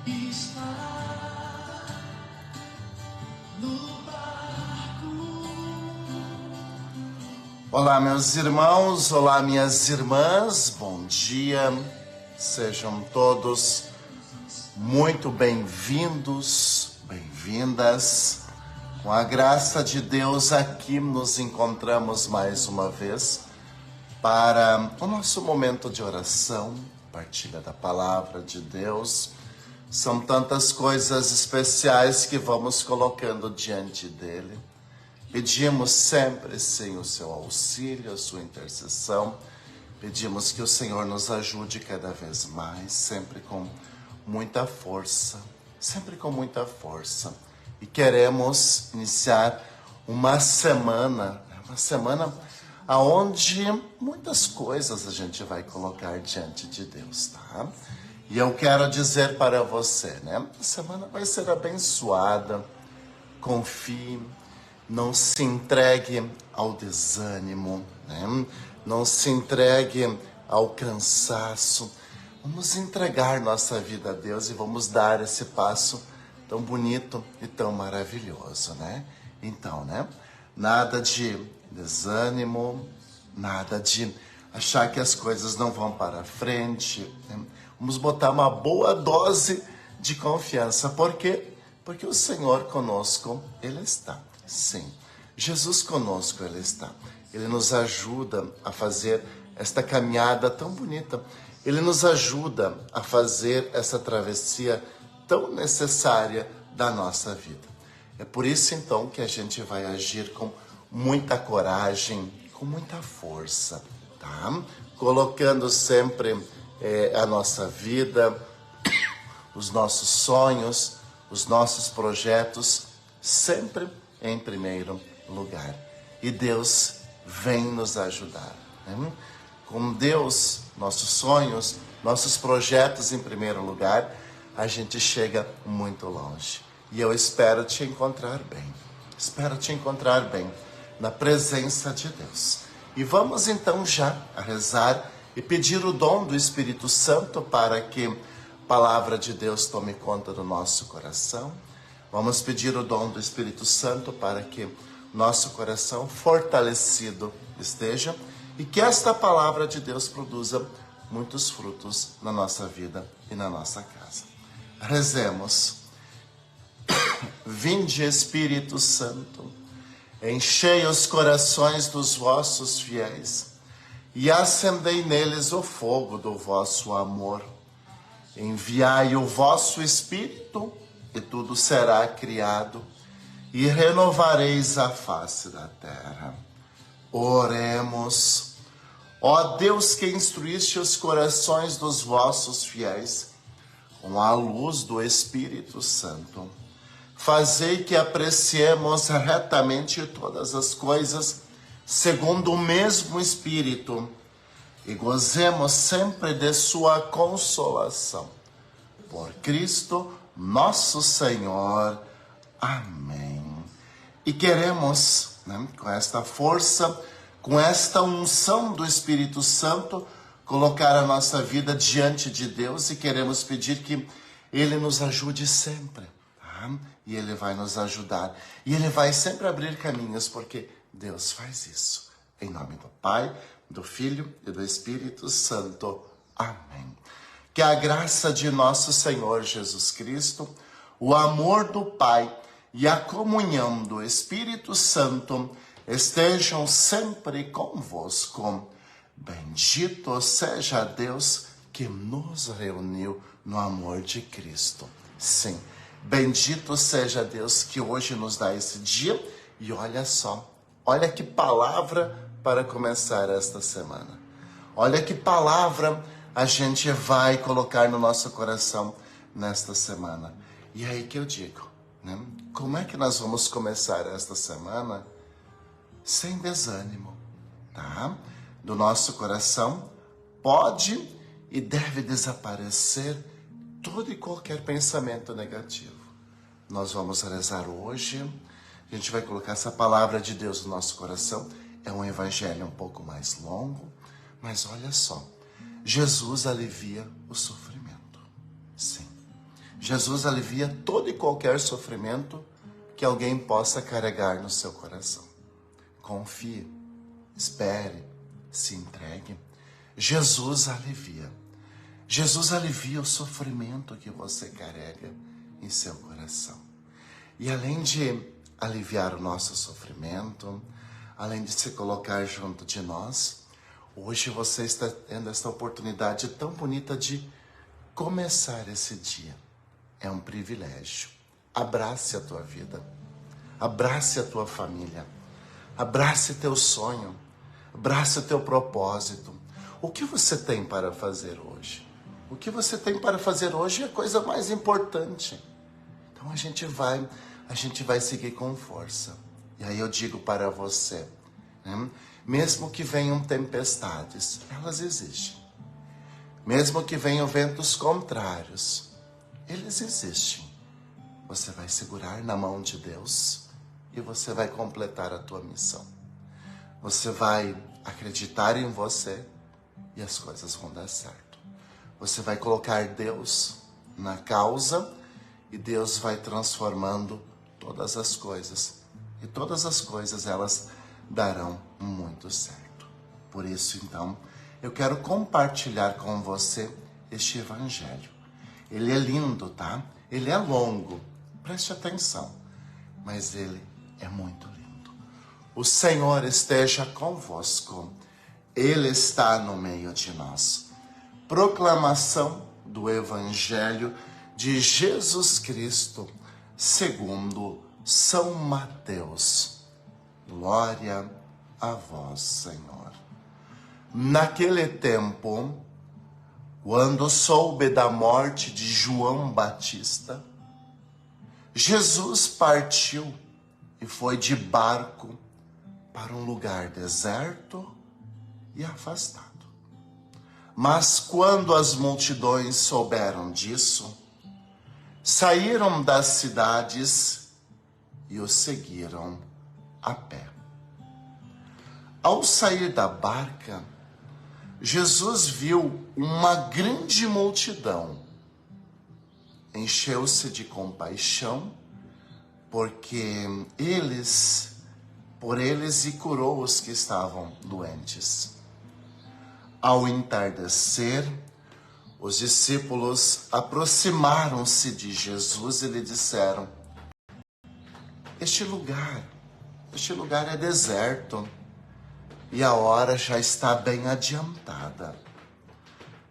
está no barco. Olá, meus irmãos, olá, minhas irmãs, bom dia, sejam todos muito bem-vindos, bem-vindas. Com a graça de Deus, aqui nos encontramos mais uma vez para o nosso momento de oração, partilha da palavra de Deus. São tantas coisas especiais que vamos colocando diante dele. Pedimos sempre, sim, o seu auxílio, a sua intercessão. Pedimos que o Senhor nos ajude cada vez mais, sempre com muita força, sempre com muita força. E queremos iniciar uma semana aonde muitas coisas a gente vai colocar diante de Deus, tá? E eu quero dizer para você, a semana vai ser abençoada. Confie, não se entregue ao desânimo, Não se entregue ao cansaço. Vamos entregar nossa vida a Deus e vamos dar esse passo tão bonito e tão maravilhoso, Então, nada de desânimo, nada de achar que as coisas não vão para frente, Vamos botar uma boa dose de confiança. Por quê? Porque o Senhor conosco, Ele está. Sim, Jesus conosco, Ele está. Ele nos ajuda a fazer esta caminhada tão bonita. Ele nos ajuda a fazer essa travessia tão necessária da nossa vida. É por isso, então, que a gente vai agir com muita coragem, com muita força, tá? Colocando sempre a nossa vida, os nossos sonhos, os nossos projetos, sempre em primeiro lugar. E Deus vem nos ajudar. Com Deus, nossos sonhos, nossos projetos em primeiro lugar, a gente chega muito longe. E eu espero te encontrar bem. Espero te encontrar bem na presença de Deus. E vamos então já a rezar e pedir o dom do Espírito Santo para que a palavra de Deus tome conta do nosso coração. Vamos pedir o dom do Espírito Santo para que nosso coração fortalecido esteja e que esta palavra de Deus produza muitos frutos na nossa vida e na nossa casa. Rezemos. Vinde, Espírito Santo, enchei os corações dos vossos fiéis e acendei neles o fogo do vosso amor. Enviai o vosso Espírito e tudo será criado e renovareis a face da terra. Oremos. Ó Deus, que instruíste os corações dos vossos fiéis com a luz do Espírito Santo, fazei que apreciemos retamente todas as coisas segundo o mesmo Espírito e gozemos sempre de sua consolação. Por Cristo nosso Senhor. Amém. E queremos, com esta força, com esta unção do Espírito Santo, colocar a nossa vida diante de Deus e queremos pedir que Ele nos ajude sempre. E Ele vai nos ajudar. E Ele vai sempre abrir caminhos, porque Deus faz isso. Em nome do Pai, do Filho e do Espírito Santo. Amém. Que a graça de nosso Senhor Jesus Cristo, o amor do Pai e a comunhão do Espírito Santo estejam sempre convosco. Bendito seja Deus que nos reuniu no amor de Cristo. Sim, bendito seja Deus que hoje nos dá esse dia. E olha só, olha que palavra para começar esta semana. Olha que palavra a gente vai colocar no nosso coração nesta semana. E é aí que eu digo, como é que nós vamos começar esta semana sem desânimo, tá? Do nosso coração pode e deve desaparecer todo e qualquer pensamento negativo. Nós vamos rezar hoje, a gente vai colocar essa palavra de Deus no nosso coração. É um evangelho um pouco mais longo, mas olha só, Jesus alivia o sofrimento. Sim, Jesus alivia todo e qualquer sofrimento que alguém possa carregar no seu coração. Confie, espere, se entregue. Jesus alivia. Jesus alivia o sofrimento que você carrega em seu coração. E além de aliviar o nosso sofrimento, além de se colocar junto de nós, hoje você está tendo esta oportunidade tão bonita de começar esse dia. É um privilégio. Abrace a tua vida. Abrace a tua família. Abrace teu sonho. Abrace o teu propósito. O que você tem para fazer hoje? O que você tem para fazer hoje é a coisa mais importante. Então a gente vai seguir com força. E aí eu digo para você, né? Mesmo que venham tempestades, elas existem. Mesmo que venham ventos contrários, eles existem. Você vai segurar na mão de Deus e você vai completar a tua missão. Você vai acreditar em você e as coisas vão dar certo. Você vai colocar Deus na causa e Deus vai transformando todas as coisas. E todas as coisas, elas darão muito certo. Por isso, então, eu quero compartilhar com você este evangelho. Ele é lindo, tá? Ele é longo. Preste atenção. Mas ele é muito lindo. O Senhor esteja convosco. Ele está no meio de nós. Proclamação do Evangelho de Jesus Cristo, segundo São Mateus. Glória a vós, Senhor. Naquele tempo, quando soube da morte de João Batista, Jesus partiu e foi de barco para um lugar deserto e afastado. Mas quando as multidões souberam disso, saíram das cidades e o seguiram a pé. Ao sair da barca, Jesus viu uma grande multidão. Encheu-se de compaixão por eles e curou os que estavam doentes. Ao entardecer, os discípulos aproximaram-se de Jesus e lhe disseram: Este lugar é deserto e a hora já está bem adiantada.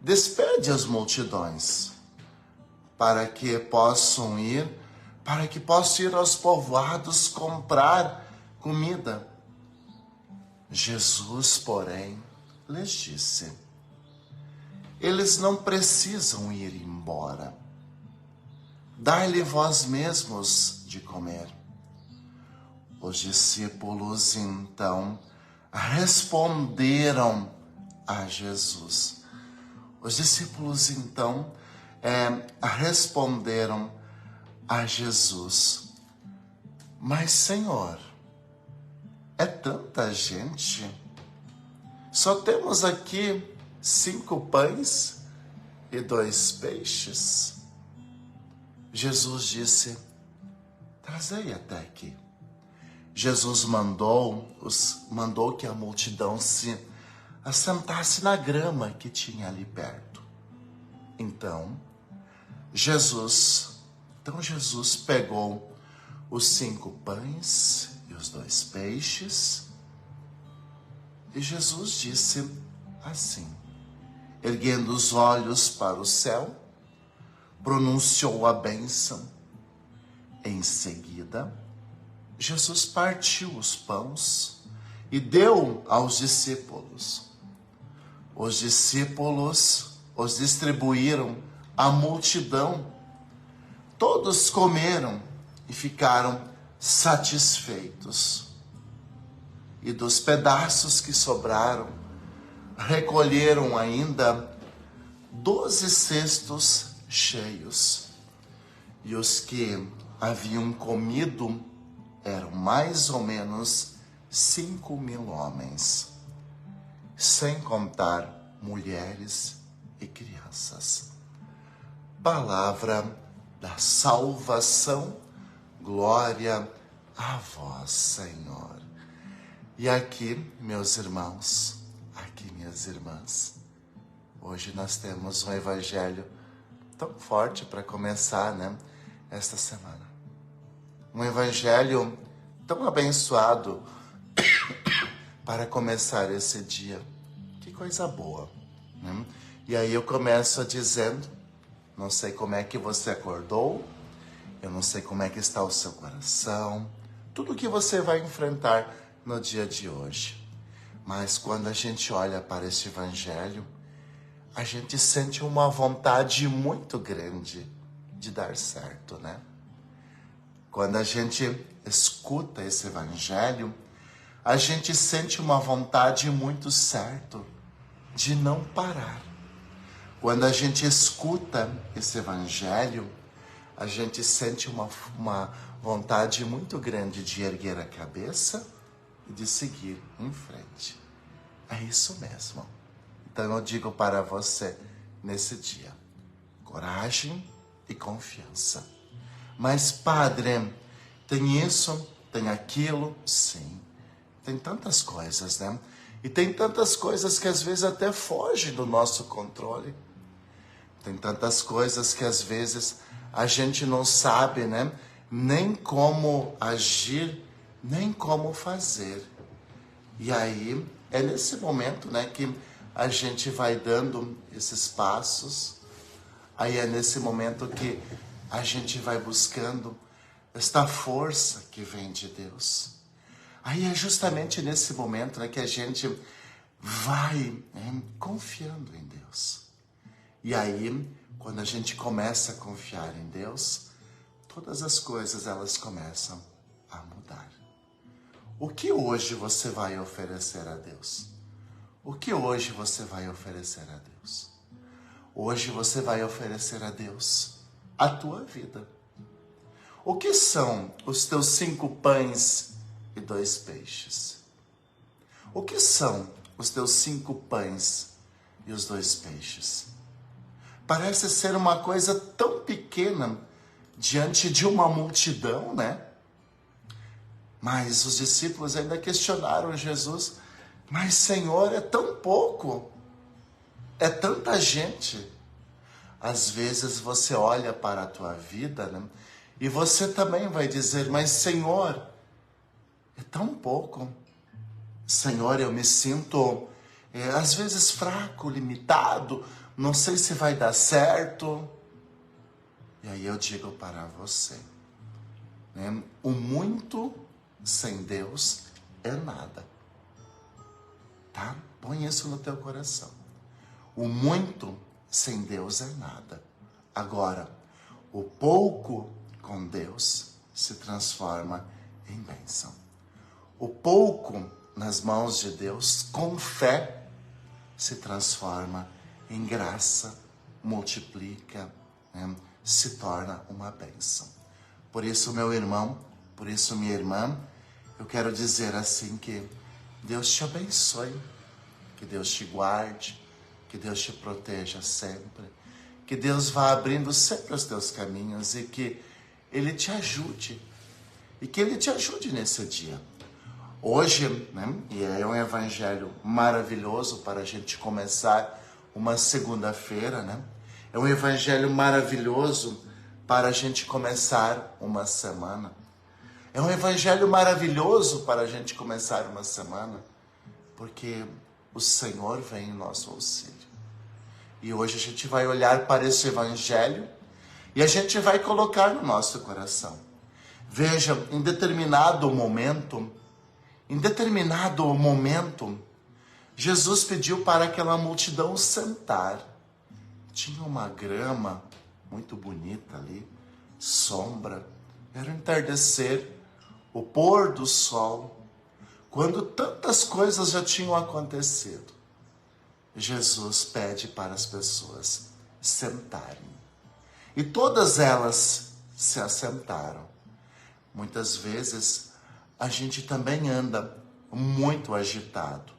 Despede as multidões para que possam ir aos povoados comprar comida. Jesus, porém, lhes disse: Eles não precisam ir embora. Dai-lhe vós mesmos de comer. Os discípulos então responderam a Jesus. Os discípulos então responderam a Jesus: Mas, Senhor, é tanta gente. Só temos aqui 5 pães e 2 peixes. Jesus disse: Trazei até aqui. Jesus mandou que a multidão se assentasse na grama que tinha ali perto. Então Jesus pegou os 5 pães e os 2 peixes, e Jesus disse assim, erguendo os olhos para o céu, pronunciou a bênção. Em seguida, Jesus partiu os pães e deu aos discípulos. Os discípulos os distribuíram à multidão. Todos comeram e ficaram satisfeitos. E dos pedaços que sobraram, recolheram ainda 12 cestos cheios. E os que haviam comido eram mais ou menos 5.000 homens, sem contar mulheres e crianças. Palavra da salvação. Glória a vós, Senhor. E aqui, meus irmãos, aqui, minhas irmãs, hoje nós temos um evangelho tão forte para começar, né, esta semana. Um evangelho tão abençoado para começar esse dia. Que coisa boa, né? E aí eu começo dizendo, não sei como é que você acordou, eu não sei como é que está o seu coração, tudo que você vai enfrentar no dia de hoje. Mas quando a gente olha para este evangelho, a gente sente uma vontade muito grande de dar certo, né? Quando a gente escuta esse evangelho, a gente sente uma vontade muito certa de não parar. Quando a gente escuta esse evangelho, a gente sente uma vontade muito grande de erguer a cabeça e de seguir em frente. É isso mesmo. Então eu digo para você nesse dia, coragem e confiança. Mas, padre, tem isso, tem aquilo? Sim, tem tantas coisas, né? E tem tantas coisas que às vezes até fogem do nosso controle. Tem tantas coisas que às vezes a gente não sabe, né? Nem como agir, nem como fazer. E aí é nesse momento, né, que a gente vai dando esses passos. Aí é nesse momento que a gente vai buscando esta força que vem de Deus. Aí é justamente nesse momento, né, que a gente vai, né, confiando em Deus. E aí, quando a gente começa a confiar em Deus, todas as coisas elas começam a mudar. O que hoje você vai oferecer a Deus? O que hoje você vai oferecer a Deus? Hoje você vai oferecer a Deus a tua vida. O que são os teus 5 pães e 2 peixes? O que são os teus 5 pães e os 2 peixes? Parece ser uma coisa tão pequena diante de uma multidão, né? Mas os discípulos ainda questionaram Jesus. Mas, Senhor, é tão pouco. É tanta gente. Às vezes você olha para a tua vida, né? E você também vai dizer, mas, Senhor, é tão pouco. Senhor, eu me sinto, às vezes, fraco, limitado. Não sei se vai dar certo. E aí eu digo para você, né? O muito sem Deus é nada. Tá? Põe isso no teu coração. O muito sem Deus é nada. Agora, o pouco com Deus se transforma em bênção. O pouco nas mãos de Deus, com fé, se transforma em graça, multiplica, né? Se torna uma bênção. Por isso, meu irmão, por isso, minha irmã, eu quero dizer assim que Deus te abençoe, que Deus te guarde, que Deus te proteja sempre, que Deus vá abrindo sempre os teus caminhos e que Ele te ajude, e que Ele te ajude nesse dia. Hoje, né, e é um evangelho maravilhoso para a gente começar uma segunda-feira, né? É um evangelho maravilhoso para a gente começar uma semana. É um evangelho maravilhoso para a gente começar uma semana, porque o Senhor vem em nosso auxílio. E hoje a gente vai olhar para esse evangelho e a gente vai colocar no nosso coração. Veja, em determinado momento, Jesus pediu para aquela multidão sentar. Tinha uma grama muito bonita ali, sombra, era o entardecer, o pôr do sol, quando tantas coisas já tinham acontecido. Jesus pede para as pessoas sentarem. E todas elas se assentaram. Muitas vezes a gente também anda muito agitado.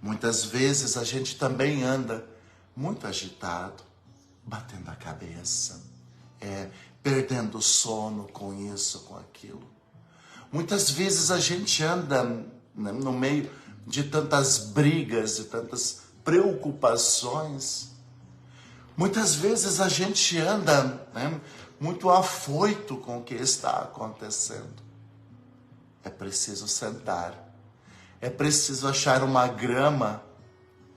Muitas vezes a gente também anda muito agitado, batendo a cabeça, perdendo sono com isso, com aquilo. Muitas vezes a gente anda, né, no meio de tantas brigas, de tantas preocupações. Muitas vezes a gente anda, né, muito afoito com o que está acontecendo. É preciso sentar. É preciso achar uma grama.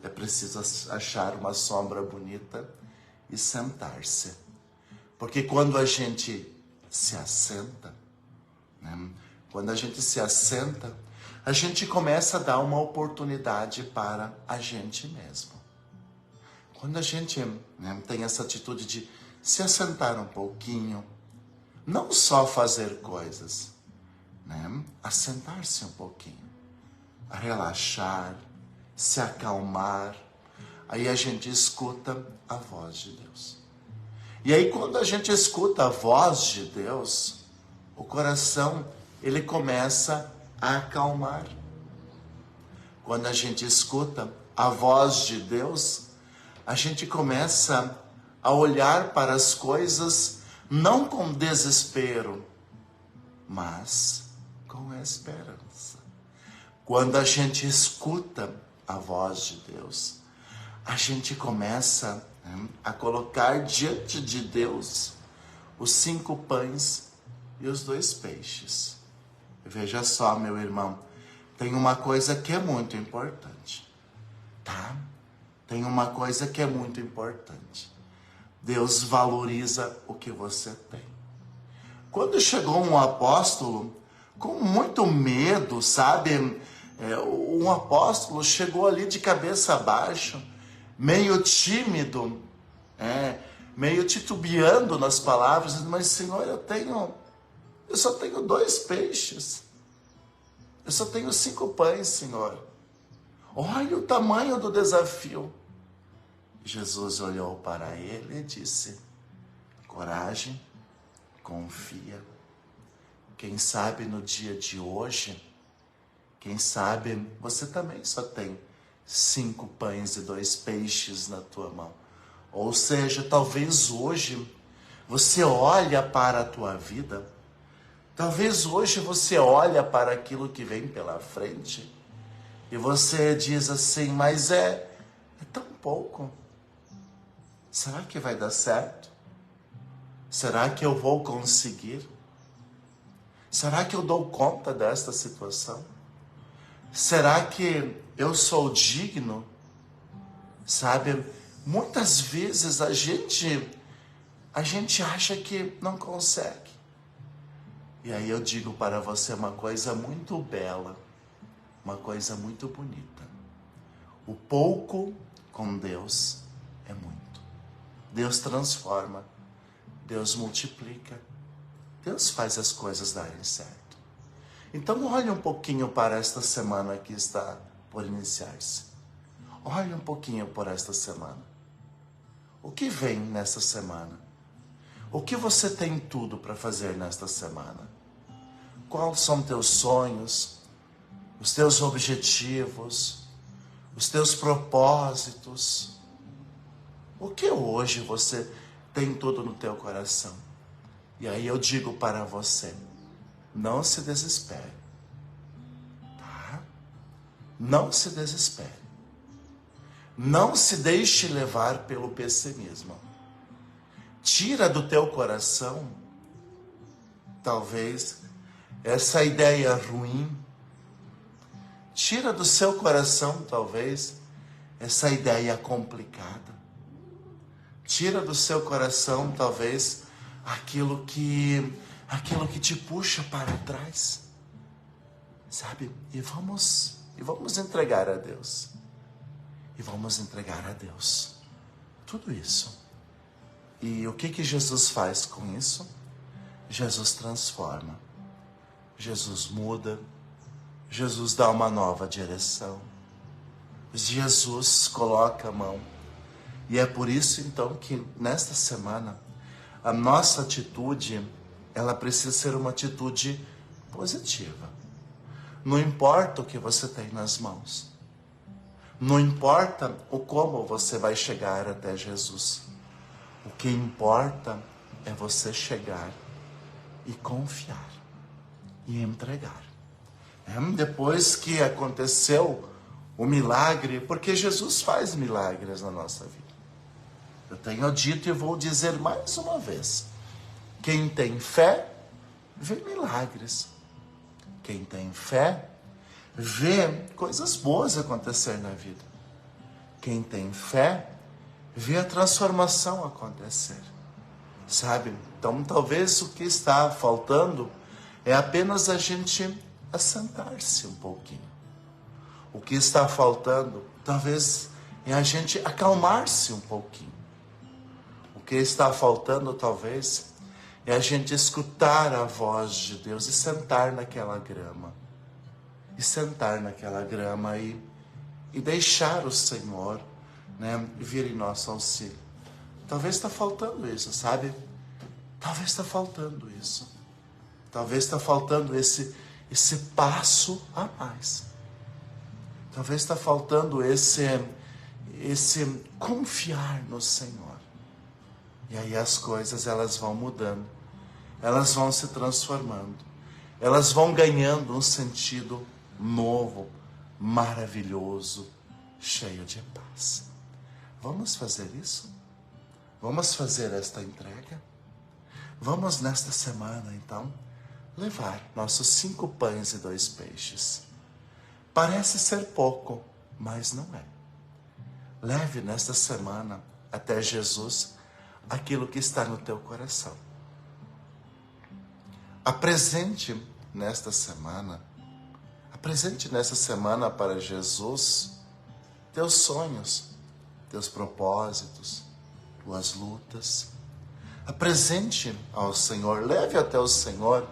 É preciso achar uma sombra bonita e sentar-se. Porque quando a gente se assenta, né, quando a gente se assenta, a gente começa a dar uma oportunidade para a gente mesmo. Quando a gente, né, tem essa atitude de se assentar um pouquinho, não só fazer coisas, né, assentar-se um pouquinho, a relaxar, se acalmar, aí a gente escuta a voz de Deus. E aí quando a gente escuta a voz de Deus, o coração, ele começa a acalmar. Quando a gente escuta a voz de Deus, a gente começa a olhar para as coisas não com desespero, mas com esperança. Quando a gente escuta a voz de Deus, a gente começa, né, a colocar diante de Deus os 5 pães e os 2 peixes. Veja só, meu irmão, tem uma coisa que é muito importante, tá? Tem uma coisa que é muito importante. Deus valoriza o que você tem. Quando chegou um apóstolo com muito medo, sabe? Um apóstolo chegou ali de cabeça baixa, meio tímido, meio titubeando nas palavras, mas Senhor, eu só tenho 2 peixes. Eu só tenho 5 pães, Senhor. Olha o tamanho do desafio. Jesus olhou para ele e disse: coragem, confia. Quem sabe no dia de hoje, quem sabe você também só tem 5 pães e 2 peixes na tua mão. Ou seja, talvez hoje você olha para a tua vida, talvez hoje você olha para aquilo que vem pela frente e você diz assim, mas é tão pouco. Será que vai dar certo? Será que eu vou conseguir? Será que eu dou conta desta situação? Será que eu sou digno? Sabe, muitas vezes a gente acha que não consegue. E aí eu digo para você uma coisa muito bela, uma coisa muito bonita. O pouco com Deus é muito. Deus transforma, Deus multiplica, Deus faz as coisas darem certo. Então olhe um pouquinho para esta semana que está por iniciar-se. Olhe um pouquinho por esta semana. O que vem nesta semana? O que você tem tudo para fazer nesta semana? Quais são teus sonhos, os teus objetivos, os teus propósitos? O que hoje você tem tudo no teu coração? E aí eu digo para você, não se desespere, tá? Não se desespere. Não se deixe levar pelo pessimismo. Tira do teu coração, talvez, essa ideia ruim. Tira do seu coração, talvez, essa ideia complicada. Tira do seu coração, talvez, aquilo que te puxa para trás. Sabe? E vamos entregar a Deus. E vamos entregar a Deus tudo isso. E o que Jesus faz com isso? Jesus transforma. Jesus muda. Jesus dá uma nova direção. Jesus coloca a mão. E é por isso, então, que nesta semana, a nossa atitude, ela precisa ser uma atitude positiva. Não importa o que você tem nas mãos. Não importa o como você vai chegar até Jesus. O que importa é você chegar e confiar e entregar. Depois que aconteceu o milagre, porque Jesus faz milagres na nossa vida. Eu tenho dito e vou dizer mais uma vez: quem tem fé, vê milagres. Quem tem fé, vê coisas boas acontecer na vida. Quem tem fé, vê a transformação acontecer. Sabe? Então, talvez o que está faltando é apenas a gente assentar-se um pouquinho. O que está faltando, talvez, é a gente acalmar-se um pouquinho. O que está faltando, talvez, é a gente escutar a voz de Deus e sentar naquela grama. E sentar naquela grama e deixar o Senhor, vir em nosso auxílio. Talvez está faltando isso, sabe? Talvez está faltando isso. Talvez está faltando esse passo a mais. Talvez está faltando esse confiar no Senhor. E aí as coisas, elas vão mudando. Elas vão se transformando. Elas vão ganhando um sentido novo, maravilhoso, cheio de paz. Vamos fazer isso? Vamos fazer esta entrega? Vamos nesta semana, então, levar nossos 5 pães e 2 peixes. Parece ser pouco, mas não é. Leve nesta semana até Jesus aquilo que está no teu coração. Apresente nesta semana para Jesus teus sonhos, teus propósitos, tuas lutas. Apresente ao Senhor, leve até o Senhor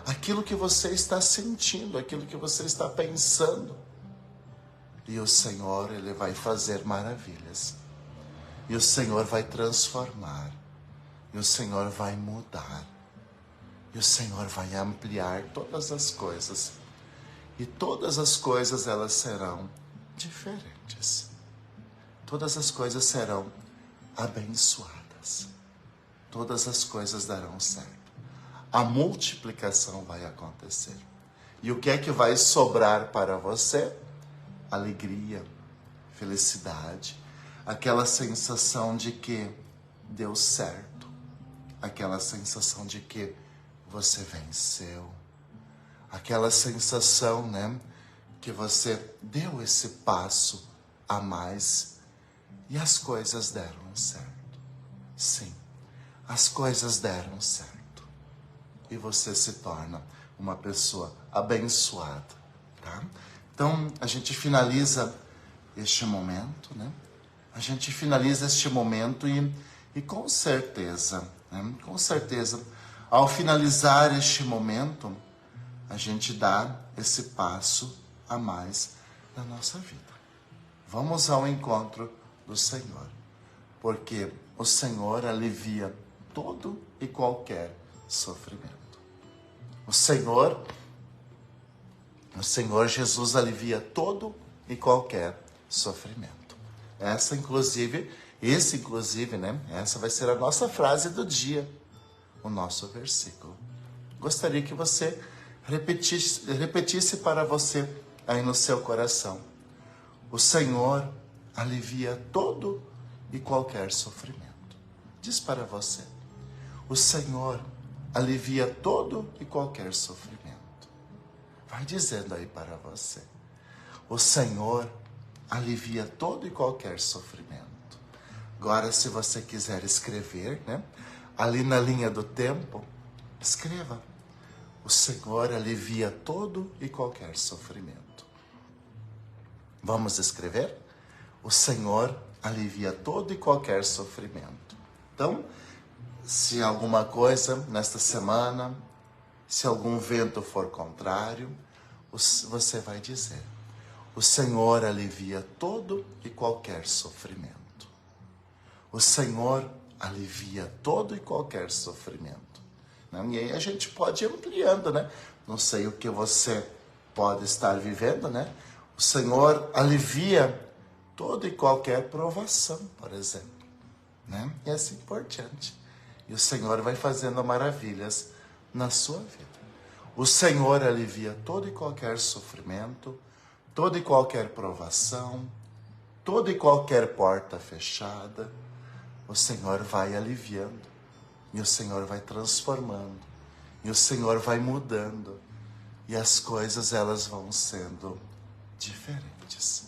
aquilo que você está sentindo, aquilo que você está pensando. E o Senhor, Ele vai fazer maravilhas. E o Senhor vai transformar. E o Senhor vai mudar. E o Senhor vai ampliar todas as coisas. E todas as coisas, elas serão diferentes. Todas as coisas serão abençoadas. Todas as coisas darão certo. A multiplicação vai acontecer. E o que é que vai sobrar para você? Alegria, felicidade, aquela sensação de que deu certo, aquela sensação de que você venceu, aquela sensação, que você deu esse passo a mais e as coisas deram certo. Sim, as coisas deram certo. E você se torna uma pessoa abençoada, tá? Então, a gente finaliza este momento, A gente finaliza este momento e com certeza, Com certeza, ao finalizar este momento, a gente dá esse passo a mais na nossa vida. Vamos ao encontro do Senhor, porque o Senhor alivia todo e qualquer sofrimento. O Senhor Jesus alivia todo e qualquer sofrimento. Essa inclusive, essa vai ser a nossa frase do dia, o nosso versículo. Gostaria que você repetisse para você aí no seu coração. O Senhor alivia todo e qualquer sofrimento. Diz para você. O Senhor alivia todo e qualquer sofrimento. Vai dizendo aí para você. O Senhor alivia todo e qualquer sofrimento. Agora, se você quiser escrever, ali na linha do tempo, escreva. O Senhor alivia todo e qualquer sofrimento. Vamos escrever? O Senhor alivia todo e qualquer sofrimento. Então, se alguma coisa nesta semana, se algum vento for contrário, você vai dizer: o Senhor alivia todo e qualquer sofrimento. O Senhor alivia todo e qualquer sofrimento. E aí a gente pode ir ampliando, Não sei o que você pode estar vivendo, O Senhor alivia toda e qualquer provação, por exemplo, E assim por diante. E o Senhor vai fazendo maravilhas na sua vida. O Senhor alivia todo e qualquer sofrimento, toda e qualquer provação, toda e qualquer porta fechada. O Senhor vai aliviando, e o Senhor vai transformando, e o Senhor vai mudando, e as coisas elas vão sendo diferentes.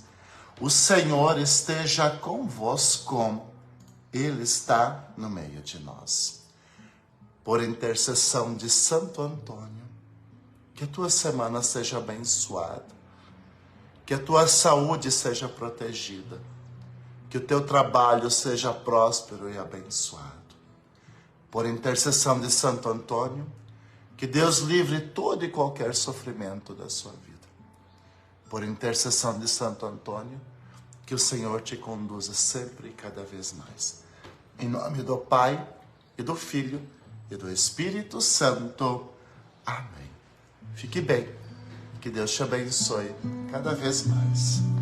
O Senhor esteja convosco, Ele está no meio de nós. Por intercessão de Santo Antônio, que a tua semana seja abençoada, que a tua saúde seja protegida, que o teu trabalho seja próspero e abençoado. Por intercessão de Santo Antônio, que Deus livre todo e qualquer sofrimento da sua vida. Por intercessão de Santo Antônio, que o Senhor te conduza sempre e cada vez mais. Em nome do Pai, e do Filho, e do Espírito Santo. Amém. Fique bem. Que Deus te abençoe cada vez mais.